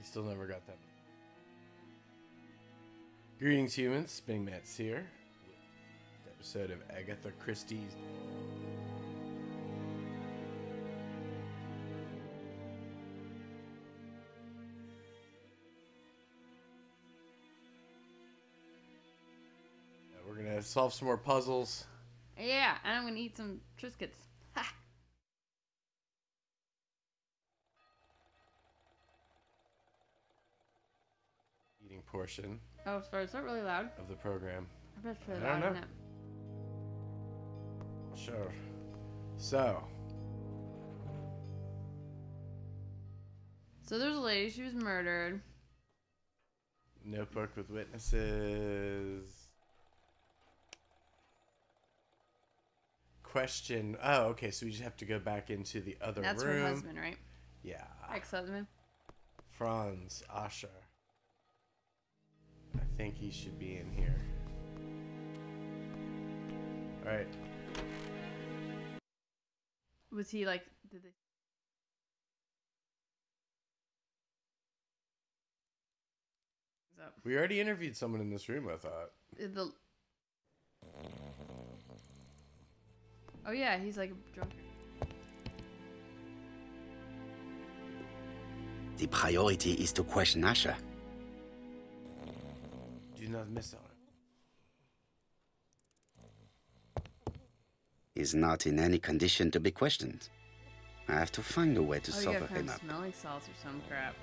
still never got that. Greetings, humans. Spinningmantis here. Episode of Agatha Christie's. We're gonna solve some more puzzles. Yeah, and I'm gonna eat some Triscuits. Ha! Eating portion. Oh, sorry, is that really loud? Of the program. I bet it's really I don't loud, know. isn't it? Sure. So there's a lady, she was murdered. notebook with witnesses. Question. Oh, okay. So we just have to go back into the other That's room. her husband, right? Yeah. Ex-husband. Franz Asher. I think he should be in here. All right. Was he like? Did they? We already interviewed someone in this room, I thought. The. Oh yeah, he's like a drunkard. The priority is to question Asher. Do not miss on it. He's not in any condition to be questioned. I have to find a way to Oh, you sober got him up. smelling salts or some crap.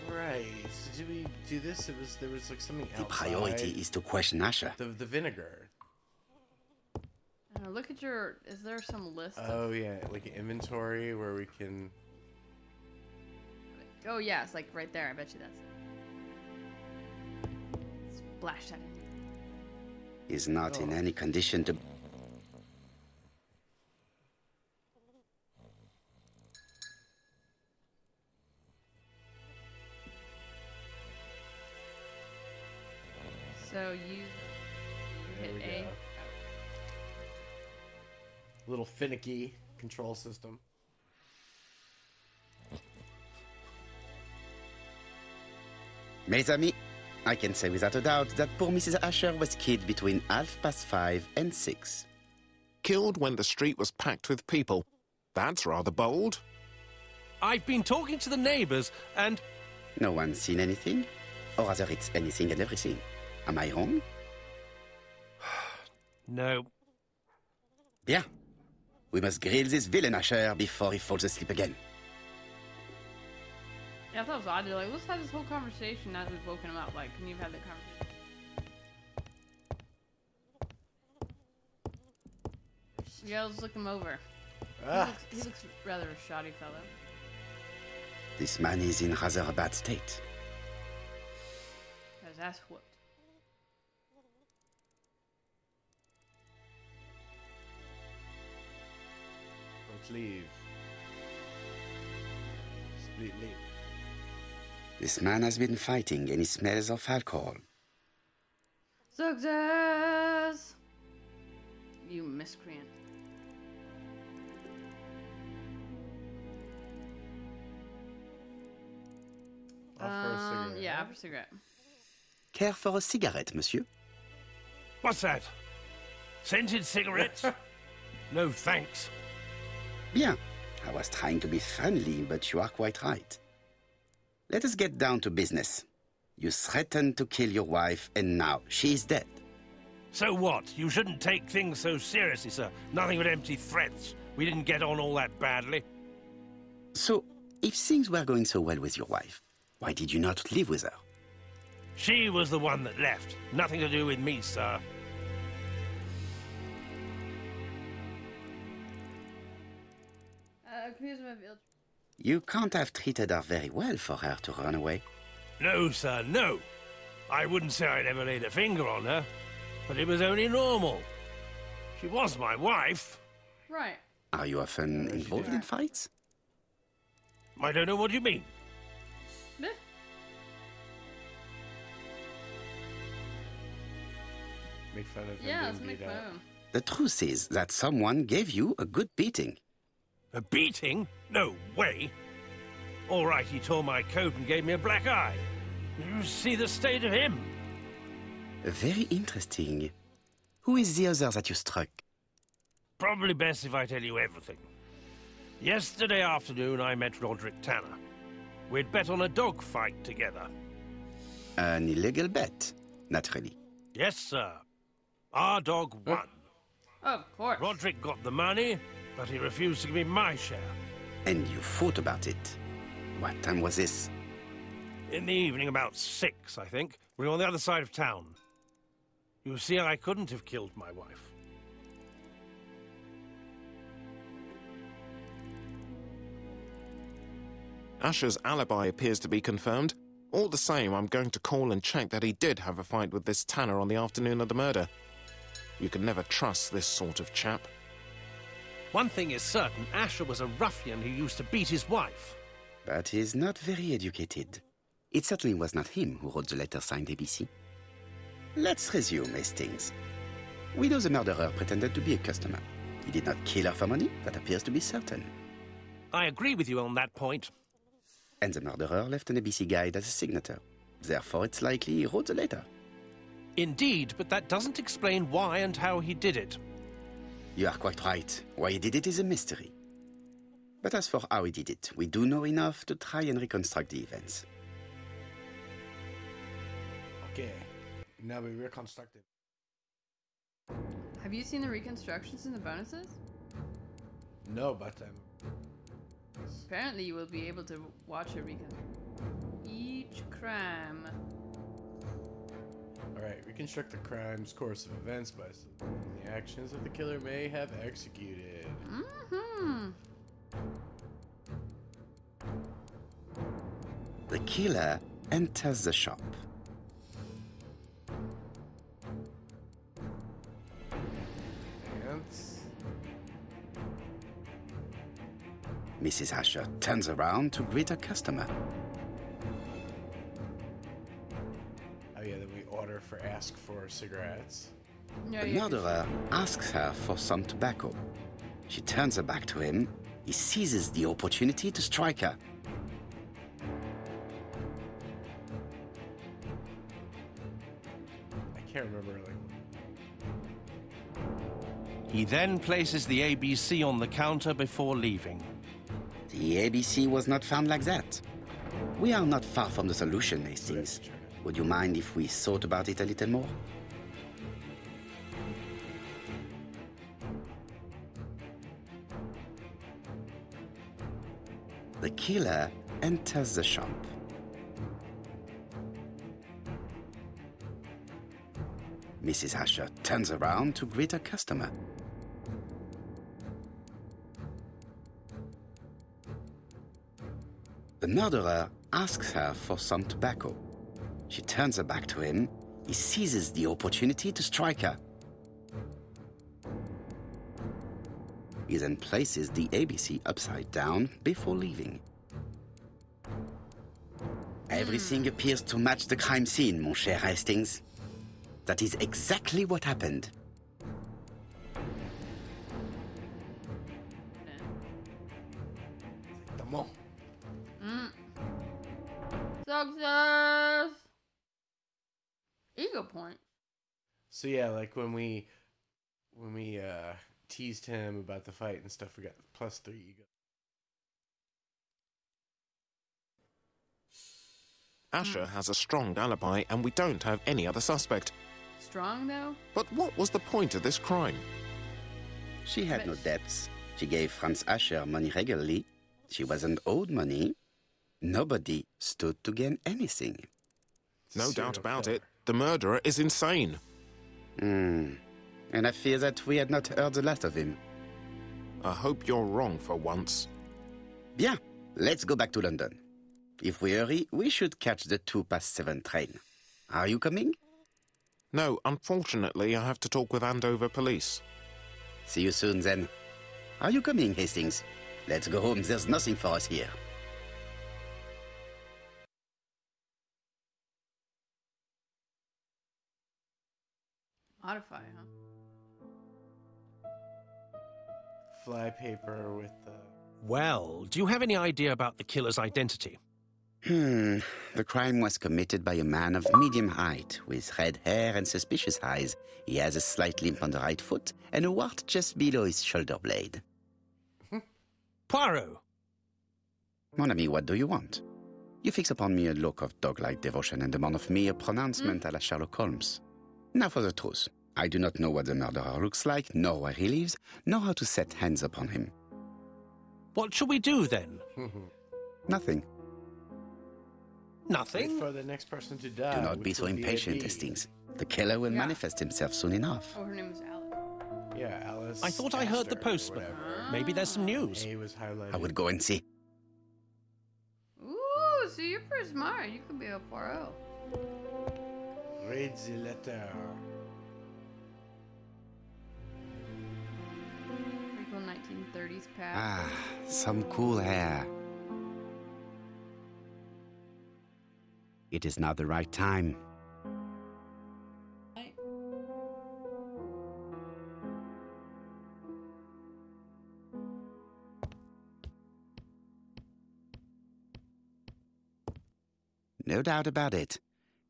Right. So did we do this? There was like something The outside. priority is to question Asher. The vinegar. Look at your. Is there some list? Oh yeah, like an inventory where we can. Oh yeah, it's like right there. I bet you that's it. Splash that in. He's not in any condition to... So you hit we A. go. Little finicky control system. Mes amis, I can say without a doubt that poor Mrs. Asher was killed between 5:30 and 6. Killed when the street was packed with people. That's rather bold. I've been talking to the neighbours, and... No one's seen anything? Or rather, it's anything and everything. Am I wrong? No. Bien. We must grill this villain Asher before he falls asleep again. Yeah, I thought it was odd. They're like, let's have this whole conversation now that we've woken him up. Like, can you have that conversation? Yeah, let's look him over. Ah. He looks rather a shoddy fellow. This man is in rather a bad state. Got his ass whooped. Let's leave. Split leave. This man has been fighting and he smells of alcohol. Success! You miscreant. Offer a cigarette. Yeah, offer a cigarette. Care for a cigarette, monsieur? What's that? Scented cigarettes? No, thanks. Bien. I was trying to be friendly, but you are quite right. Let us get down to business. You threatened to kill your wife, and now she is dead. So what? You shouldn't take things so seriously, sir. Nothing but empty threats. We didn't get on all that badly. So, if things were going so well with your wife, why did you not live with her? She was the one that left. Nothing to do with me, sir. Accuse him of ill. You can't have treated her very well for her to run away. No, sir, no. I wouldn't say I'd ever laid a finger on her, but it was only normal. She was my wife. Right. Are you often involved in fights? I don't know what you mean. Meh. Make fun of him Yeah, let's being make beat fun up. of him. The truth is that someone gave you a good beating. A beating? No way. All right, he tore my coat and gave me a black eye. You see the state of him? Very interesting. Who is the other that you struck? Probably best if I tell you everything. Yesterday afternoon, I met Roderick Tanner. We'd bet on a dog fight together. An illegal bet, naturally. Yes, sir. Our dog won. Of course. Roderick got the money, but he refused to give me my share. And you fought about it. What time was this? In the evening, about 6, I think. We were on the other side of town. You see, I couldn't have killed my wife. Asher's alibi appears to be confirmed. All the same, I'm going to call and check that he did have a fight with this Tanner on the afternoon of the murder. You can never trust this sort of chap. One thing is certain, Asher was a ruffian who used to beat his wife. But he's not very educated. It certainly was not him who wrote the letter signed ABC. Let's resume, Hastings. We know the murderer pretended to be a customer. He did not kill her for money, that appears to be certain. I agree with you on that point. And the murderer left an ABC guide as a signature. Therefore, it's likely he wrote the letter. Indeed, but that doesn't explain why and how he did it. You are quite right. Why he did it is a mystery. But as for how he did it, we do know enough to try and reconstruct the events. Okay, now we reconstruct it. Have you seen the reconstructions in the bonuses? No, but Apparently you will be able to watch a recon. Each crime. Alright, reconstruct the crime's course of events by the actions that the killer may have executed. Mm-hmm. The killer enters the shop. And Mrs. Asher turns around to greet her customer. oh yeah, then we ask for cigarettes. Yeah, The yeah. murderer asks her for some tobacco. She turns her back to him. He seizes the opportunity to strike her. I can't remember like. He then places the ABC on the counter before leaving. The ABC was not found like that. We are not far from the solution, Hastings. Would you mind if we thought about it a little more? The killer enters the shop. Mrs. Asher turns around to greet her customer. The murderer asks her for some tobacco. She turns her back to him. He seizes the opportunity to strike her. He then places the ABC upside down before leaving. Everything appears to match the crime scene, mon cher Hastings. That is exactly what happened. Come on. Success! Ego point. So yeah, like when we teased him about the fight and stuff, we got +3 ego. Asher has a strong alibi and we don't have any other suspect. Strong, though? But what was the point of this crime? She had no debts. She gave Franz Asher money regularly. She wasn't owed money. Nobody stood to gain anything. No doubt Serial about killer. it. The murderer is insane. And I fear that we had not heard the last of him. I hope you're wrong for once. Bien, let's go back to London. If we hurry, we should catch the 7:02 train. Are you coming? No, unfortunately, I have to talk with Andover police. See you soon, then. Are you coming, Hastings? Let's go home. There's nothing for us here. Modify, huh? Fly paper with Well, do you have any idea about the killer's identity? The crime was committed by a man of medium height, with red hair and suspicious eyes. He has a slight limp on the right foot and a wart just below his shoulder blade. Poirot! Mon ami, what do you want? You fix upon me a look of dog-like devotion and demand of me a pronouncement à la Sherlock Holmes. Now for the truth. I do not know what the murderer looks like, nor where he lives, nor how to set hands upon him. What shall we do, then? Nothing. Nothing? Wait for the next person to die. Do not be which so will impatient, a bee. Hastings. The killer will manifest himself soon enough. Oh, her name is Alice. Yeah, Alice. I thought I heard the Astor or postman. whatever. Maybe there's some news. A was highlighted. I would go and see. Ooh, so you're pretty smart. You could be a Poirot. Read the letter. Pretty cool 1930s pad. Ah, some cool hair. It is now the right time. No doubt about it.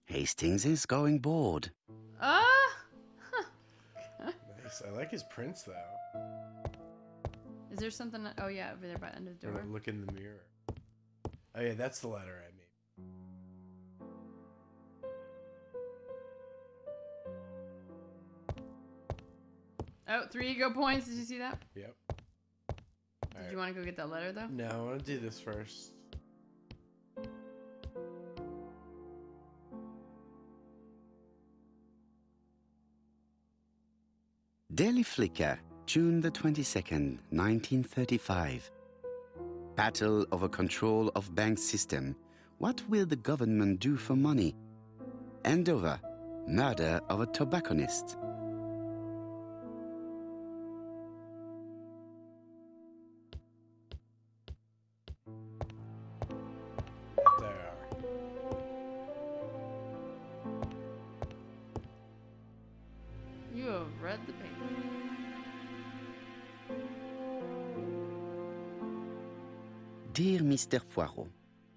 Hastings is going bored. Nice. I like his prints, though. Is there something? Oh yeah, over there by the end of the door. Look in the mirror. Oh yeah, that's the letter I made. Oh, 3 ego points. Did you see that? Yep. Did you want to go get that letter though? No, I want to do this first. Daily Flicker, June the 22nd, 1935. Battle over control of bank system. What will the government do for money? Andover, murder of a tobacconist. There. You have read the paper. Dear Mr. Poirot,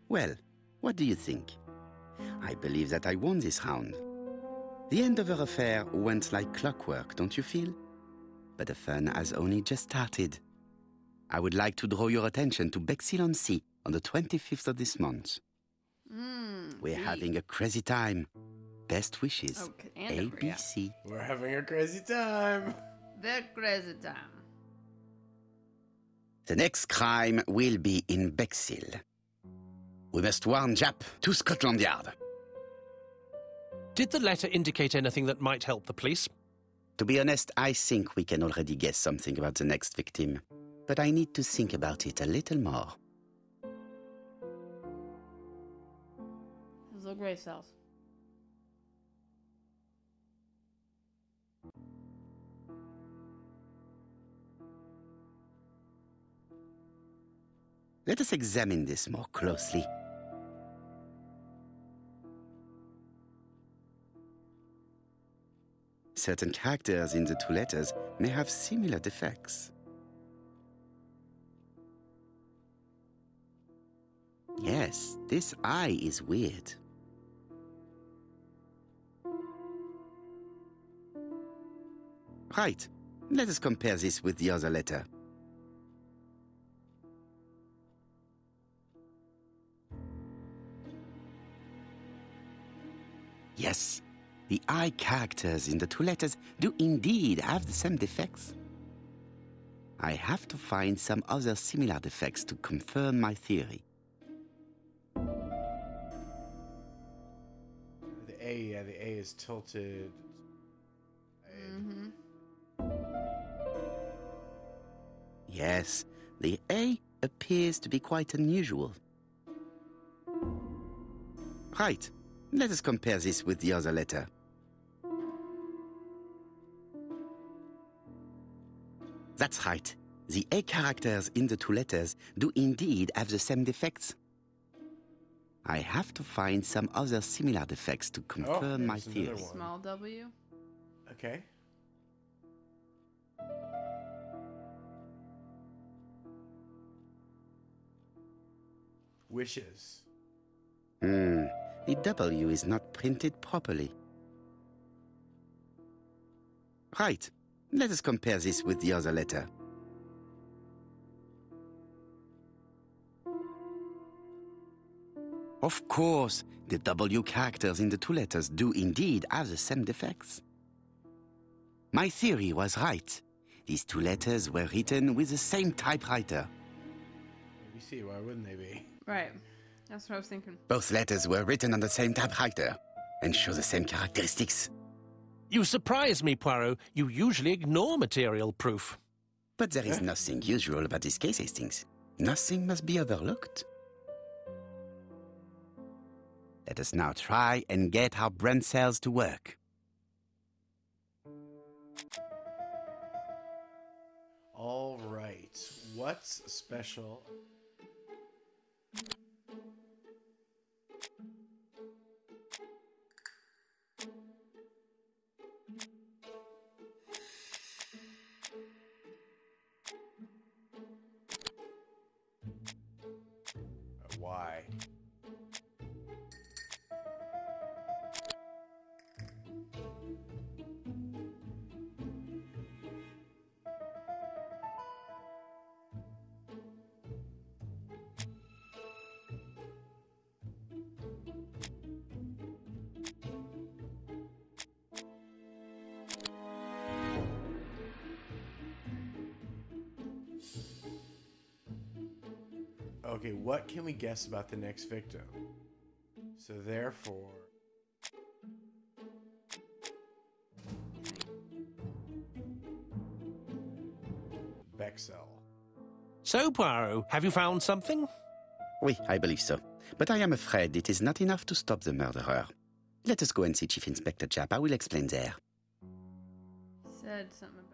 well, what do you think? I believe that I won this round. The Andover affair went like clockwork, don't you feel? But the fun has only just started. I would like to draw your attention to Bexhill-on-Sea on the 25th of this month. We're having a crazy time. Best wishes. Okay, Andover, yeah. ABC. We're having a crazy time. The crazy time. The next crime will be in Bexhill. We must warn Jap to Scotland Yard. Did the letter indicate anything that might help the police? To be honest, I think we can already guess something about the next victim. But I need to think about it a little more. His little gray cells. Let us examine this more closely. Certain characters in the two letters may have similar defects. Yes, this I is weird. Right, let us compare this with the other letter. Yes, the I characters in the two letters do indeed have the same defects. I have to find some other similar defects to confirm my theory. The A is tilted. Yes, the A appears to be quite unusual. Right, let us compare this with the other letter. That's right. The A characters in the two letters do indeed have the same defects. I have to find some other similar defects to confirm my there's another theory. one. Small W. Okay. wishes. The W is not printed properly. Right. Let us compare this with the other letter. Of course, the W characters in the two letters do indeed have the same defects. My theory was right. These two letters were written with the same typewriter. Maybe see, why wouldn't they be? Right. That's what I was thinking. Both letters were written on the same typewriter and show the same characteristics. You surprise me, Poirot. You usually ignore material proof. But there is nothing usual about this case, Hastings. Nothing must be overlooked. Let us now try and get our brain cells to work. All right. What's special? Why? Okay, what can we guess about the next victim? So therefore... Bexel. So, Poirot, have you found something? Oui, I believe so. But I am afraid it is not enough to stop the murderer. Let us go and see Chief Inspector Japp. I will explain there. Said something about...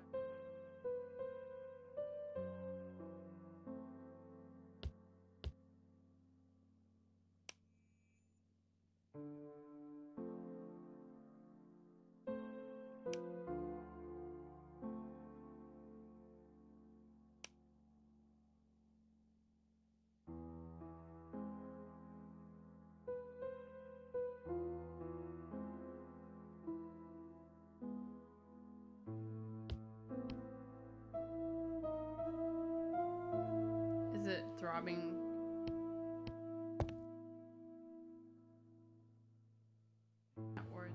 Is it throbbing? Or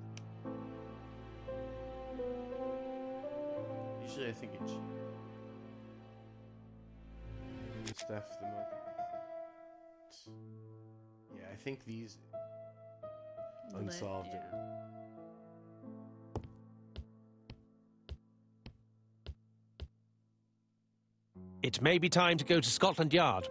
Usually I think it's... the stuff the most... Yeah, I think these... Unsolved. yeah. It may be time to go to Scotland Yard.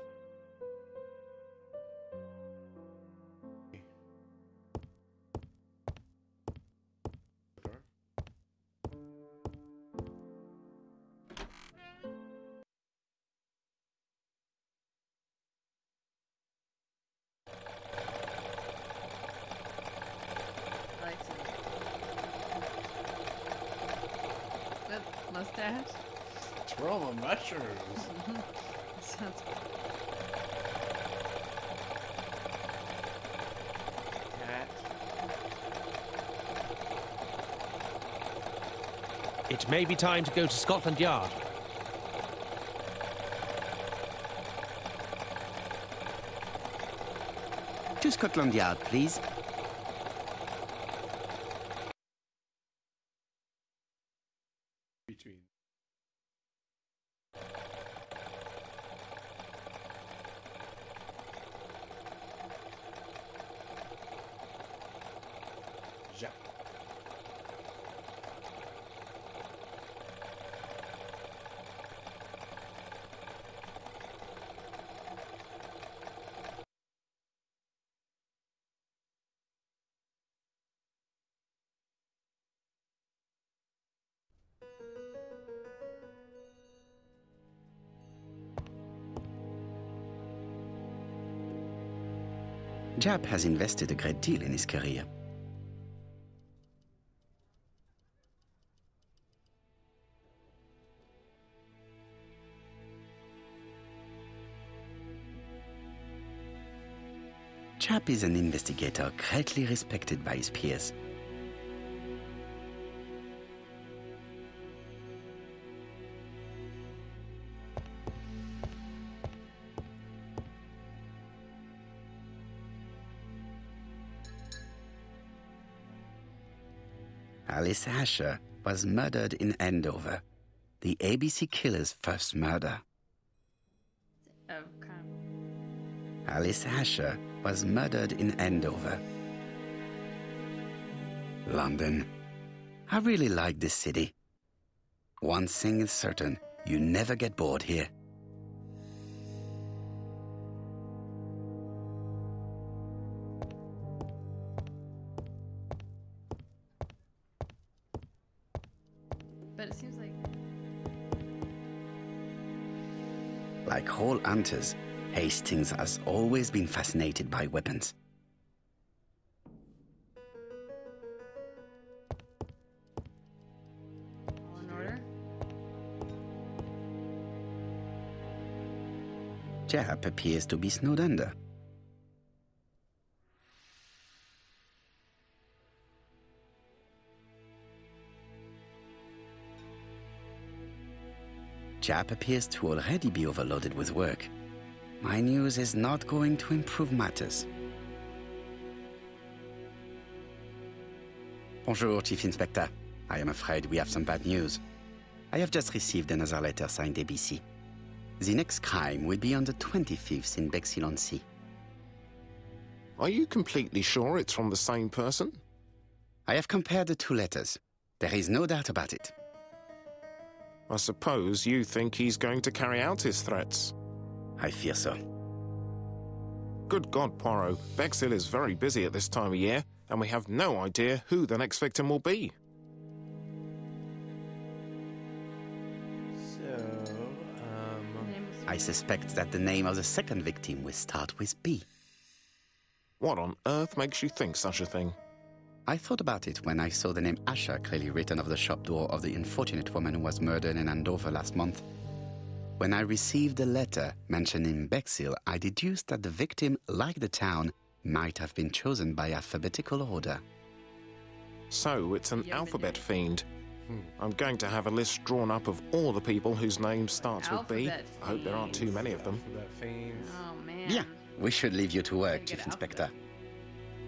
I like to... That mustache? Trauma mushrooms. Sounds Cat. It may be time to go to Scotland Yard. To Scotland Yard, please. Between. Japp. Japp has invested a great deal in his career. Chap is an investigator greatly respected by his peers. Alice Asher was murdered in Andover, the ABC killer's first murder. Okay. Alice Asher was murdered in Andover, London. I really like this city. One thing is certain, you never get bored here. But it seems like... Like all hunters, Hastings has always been fascinated by weapons. All in order? Jap appears to be snowed under. Jap appears to already be overloaded with work. My news is not going to improve matters. Bonjour, Chief Inspector. I am afraid we have some bad news. I have just received another letter signed ABC. The next crime will be on the 25th in Bexhill-on-Sea. Are you completely sure it's from the same person? I have compared the two letters. There is no doubt about it. I suppose you think he's going to carry out his threats. I fear so. Good God, Poirot. Bexhill is very busy at this time of year, and we have no idea who the next victim will be. So, I suspect that the name of the second victim will start with B. What on earth makes you think such a thing? I thought about it when I saw the name Asher clearly written over the shop door of the unfortunate woman who was murdered in Andover last month. When I received a letter mentioning Bexhill, I deduced that the victim, like the town, might have been chosen by alphabetical order. So it's an Yeah, alphabet but- fiend. I'm going to have a list drawn up of all the people whose name starts with B. Alphabet I hope there aren't too many of them. Alphabet fiends. Oh, man. Yeah, we should leave you to work, Gotta Chief get Inspector. alphabet.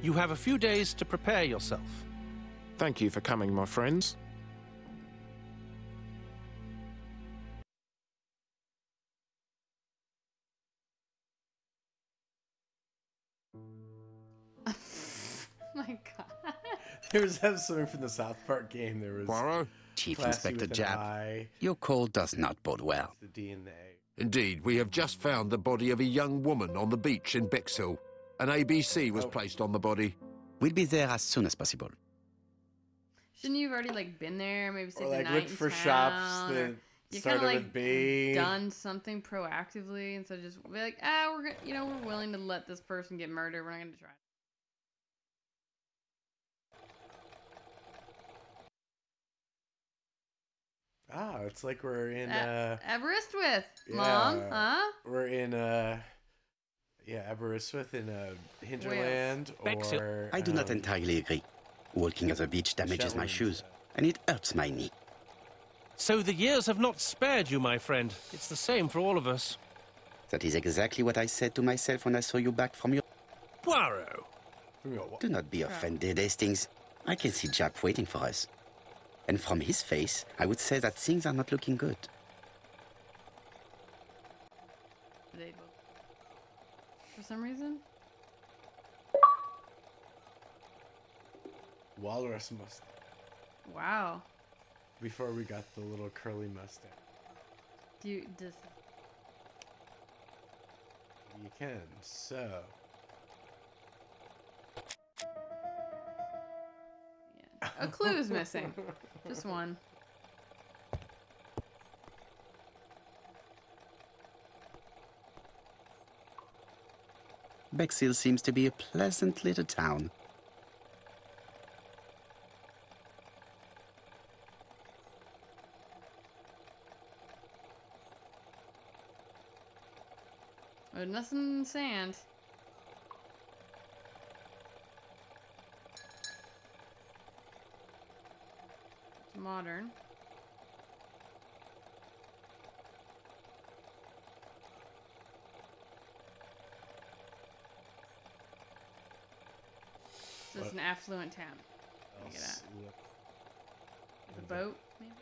You have a few days to prepare yourself. Thank you for coming, my friends. My God. There was something from the South Park game. There was Poirot? Chief Classy Inspector with an Jap, I, your call does not bode well. the D and the A. Indeed, we have just found the body of a young woman on the beach in Bexhill. An ABC was Oh. placed on the body. We'll be there as soon as possible. Shouldn't you have already, like, been there? Maybe stayed Or the like night look in for town, shops or that you started kind of, like, with B. done something proactively instead of just be like, we're willing to let this person get murdered. We're not going to try. Ah, it's like we're in Aberystwyth, Mom, yeah. huh? we're in Aberystwyth in Hinterland Bexhill. or I do not entirely agree. Walking at the beach damages my Shetlands. shoes, and it hurts my knee. So the years have not spared you, my friend. It's the same for all of us. That is exactly what I said to myself when I saw you back from your... Poirot! Do not be offended, Hastings. I can see Jap waiting for us. And from his face, I would say that things are not looking good. They both. For some reason. Walrus mustache. Wow. Before we got the little curly mustache. Does You can, so. yeah. A clue is missing. Just one. Bexhill seems to be a pleasant little town. But nothing in sand. modern. So it's an affluent town. Look at that. The boat, maybe?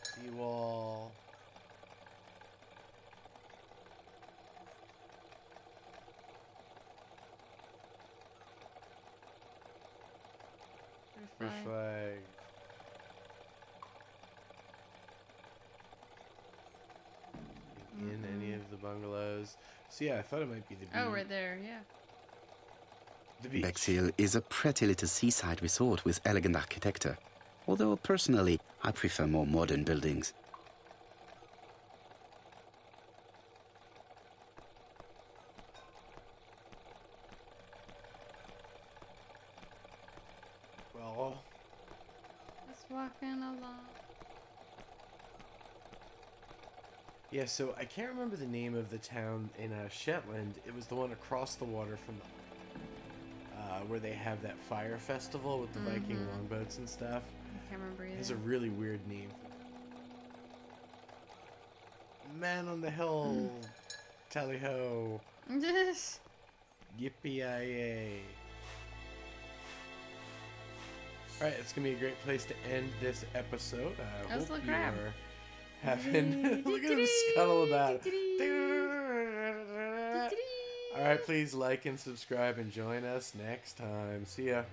Seawall. Fish flag. In any of the bungalows. So yeah, I thought it might be the beach. Oh, right there, yeah. The beach. Bexhill is a pretty little seaside resort with elegant architecture, although personally I prefer more modern buildings. Well, Just walking along. yeah, so I can't remember the name of the town in Shetland. It was the one across the water from where they have that fire festival with the Viking longboats and stuff. I can't remember either. It has a really weird name. Man on the hill, tally ho, Yes. yippee-yi-yay. All right, it's gonna be a great place to end this episode. I How's hope the you crab? are having. Look at him scuttle about. All right, please like and subscribe and join us next time. See ya.